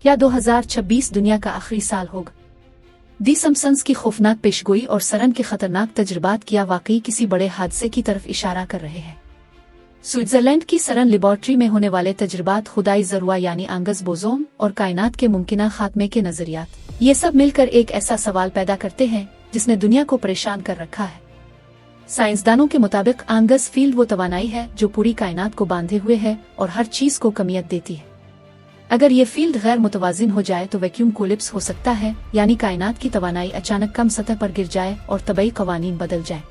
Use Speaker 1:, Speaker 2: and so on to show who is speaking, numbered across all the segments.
Speaker 1: क्या 2026 दुनिया का आखिरी साल होगा? दी सिम्पसंस की खौफनाक पेशगोई और सरन के खतरनाक तजुर्बात क्या वाकई किसी बड़े हादसे की तरफ इशारा कर रहे हैं? स्विट्जरलैंड की सरन लेबॉर्ट्री में होने वाले तजुर्बात, खुदाई ज़रूआ यानी आंगस बोसोन और कायनात के मुमकिना खात्मे के नजरियात, ये सब मिलकर एक ऐसा सवाल पैदा करते हैं जिसने दुनिया को परेशान कर रखा है। साइंसदानों के मुताबिक आंगस फील्ड वो तवानाई है जो पूरी कायनात को बांधे हुए है और हर चीज को कमियत देती है। अगर ये फील्ड गैर मुतवाजिन हो जाए तो वैक्यूम कोलिप्स हो सकता है, यानी कायनात की तवानाई अचानक कम सतह पर गिर जाए और तबई कवानीन बदल जाए।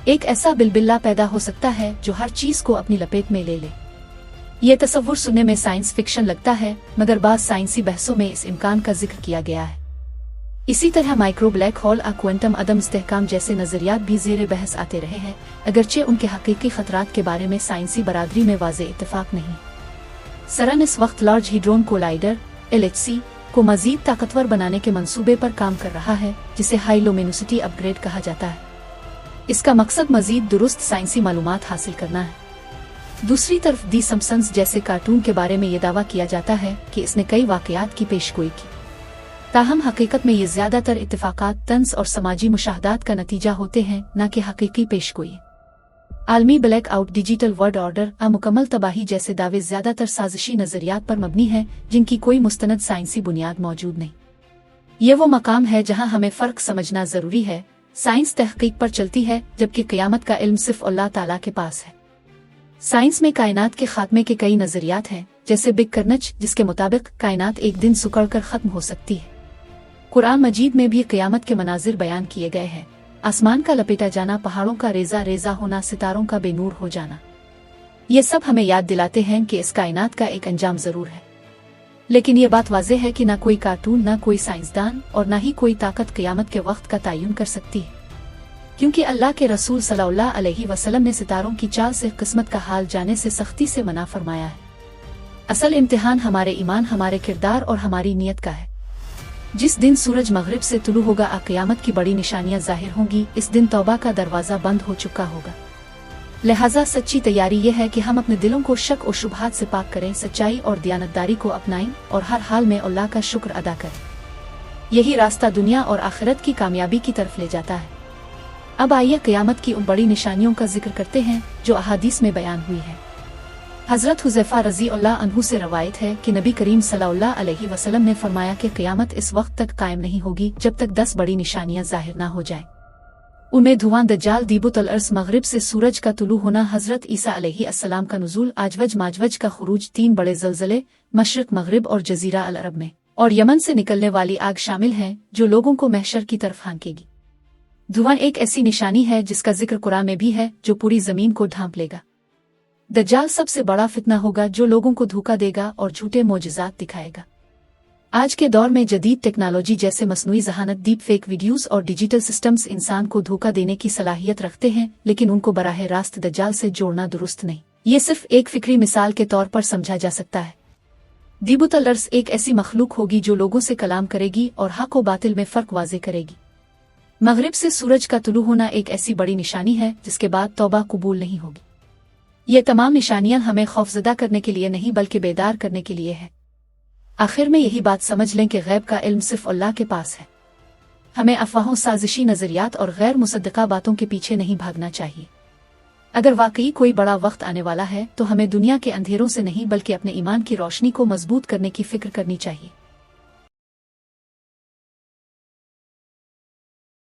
Speaker 1: एक ऐसा बिलबिल्ला पैदा हो सकता है जो हर चीज को अपनी लपेट में ले ले। ये तस्वुर सुनने में साइंस फिक्शन लगता है, मगर बाद साइंसी बहसों में इस इम्कान का जिक्र किया गया है। इसी तरह माइक्रो ब्लैक होल और क्वांटम अदम इस्तेहकाम जैसे नजरियात भी ज़ेरे बहस आते रहे हैं, अगरचे उनके हकीकी खतरात के बारे में साइंसी बरादरी में वाज़ेह इत्तेफाक नहीं। सरन इस वक्त लार्ज हिड्रोन कोलाइडर (LHC) को मजीद ताकतवर बनाने के मंसूबे पर काम कर रहा है, जिसे हाई लुमिनोसिटी अपग्रेड कहा जाता है। इसका मकसद मजीद दुरुस्त साइंसी मालूमात हासिल करना है। दूसरी तरफ दी सिम्पसंस जैसे कार्टून के बारे में ये दावा किया जाता है कि इसने कई वाकयात की पेशगोई की, ताहम हकीकत में ये ज्यादातर इत्तेफाकात, तंज और समाजी मुशाहदात का नतीजा होते हैं, न कि हकीकी पेशगोई। आलमी black out, digital world order, मुकम्मल तबाही जैसे दावे ज्यादातर साजिशी नजरियात पर मबनी हैं जिनकी कोई मुस्तनद साइंसी बुनियाद मौजूद नहीं। ये वो मकाम है जहां हमें फर्क समझना जरूरी है। साइंस तहकीक पर चलती है, जबकि क़यामत का इल्म सिर्फ अल्लाह ताला के पास है। साइंस में कायनात के खात्मे के कई नजरियात हैं, जैसे बिग कर्नच, जिसके मुताबिक कायनात एक दिन सुकड़कर खत्म हो सकती है। कुरान मजीद में भी क़यामत के मनाजिर बयान किए गए हैं, आसमान का लपेटा जाना, पहाड़ों का रेजा रेजा होना, सितारों का बेनूर हो जाना। ये सब हमें याद दिलाते हैं कि इस कायनात का एक अंजाम जरूर है। लेकिन ये बात वाज़ेह है कि ना कोई कार्टून, ना कोई साइंसदान और ना ही कोई ताकत क़यामत के वक्त का तयन कर सकती है, क्योंकि अल्लाह के रसूल सल्लल्लाहु अलैहि वसल्लम ने सितारों की चाल से किस्मत का हाल जाने से सख्ती से मना फरमाया है। असल इम्तिहान हमारे ईमान, हमारे किरदार और हमारी नीयत का है। जिस दिन सूरज मगरिब से तुलू होगा, क़यामत की बड़ी निशानियां जाहिर होंगी। इस दिन तौबा का दरवाजा बंद हो चुका होगा। लिहाजा सच्ची तैयारी यह है कि हम अपने दिलों को शक और शुबहात से पाक करें, सच्चाई और दियानतदारी को अपनाएं और हर हाल में अल्लाह का शुक्र अदा करें। यही रास्ता दुनिया और आखिरत की कामयाबी की तरफ ले जाता है। अब आइए क़यामत की उन बड़ी निशानियों का जिक्र करते हैं जो अहादीस में बयान हुई है। हज़रत हुज़ैफा रज़ी अल्लाह अन्हु से रवायत है कि नबी करीम सल्लल्लाहु अलैहि वसल्लम ने फरमाया कि क़यामत इस वक्त तक कायम नहीं होगी जब तक 10 बड़ी निशानियां जाहिर न हो जाए। उनमें धुआं, दज्जाल, दीबुतल अर्स, मगरिब से सूरज का तुलू होना, हज़रत ईसा अलैहिस्सलाम का नुज़ूल, आजवज माजवज का खुरूज, 3 बड़े ज़लज़ले मशरिक़, मगरिब और जज़ीरा अल अरब में, और यमन से निकलने वाली आग शामिल है जो लोगों को महशर की तरफ हांकेगी। धुआं एक ऐसी निशानी है जिसका जिक्र कुरान में भी है, जो पूरी जमीन को ढांप लेगा। दज्जाल सबसे बड़ा फितना होगा जो लोगों को धोखा देगा और झूठे मोजज़ात दिखाएगा। आज के दौर में जदीद टेक्नोलॉजी जैसे मसनूई ज़हानत, डीप फेक वीडियोस और डिजिटल सिस्टम्स इंसान को धोखा देने की सलाहियत रखते हैं, लेकिन उनको बराह रास्त दज्जाल से जोड़ना दुरुस्त नहीं। ये सिर्फ एक फिक्री मिसाल के तौर पर समझा जा सकता है। दीबुतल अर्स एक ऐसी मखलूक होगी जो लोगों से कलाम करेगी और हक व बातिल में फ़र्क वाज़े करेगी। मगरिब से सूरज का तुलू होना एक ऐसी बड़ी निशानी है जिसके बाद तौबा कबूल नहीं होगी। ये तमाम निशानियां हमें खौफजदा करने के लिए नहीं बल्कि बेदार करने के लिए है। आखिर में यही बात समझ लें कि गैब का इल्म सिर्फ अल्लाह के पास है। हमें अफवाहों, साजिशी नजरियात और गैर मुसद्दका बातों के पीछे नहीं भागना चाहिए। अगर वाकई कोई बड़ा वक्त आने वाला है तो हमें दुनिया के अंधेरों से नहीं बल्कि अपने ईमान की रोशनी को मजबूत करने की फिक्र करनी चाहिए।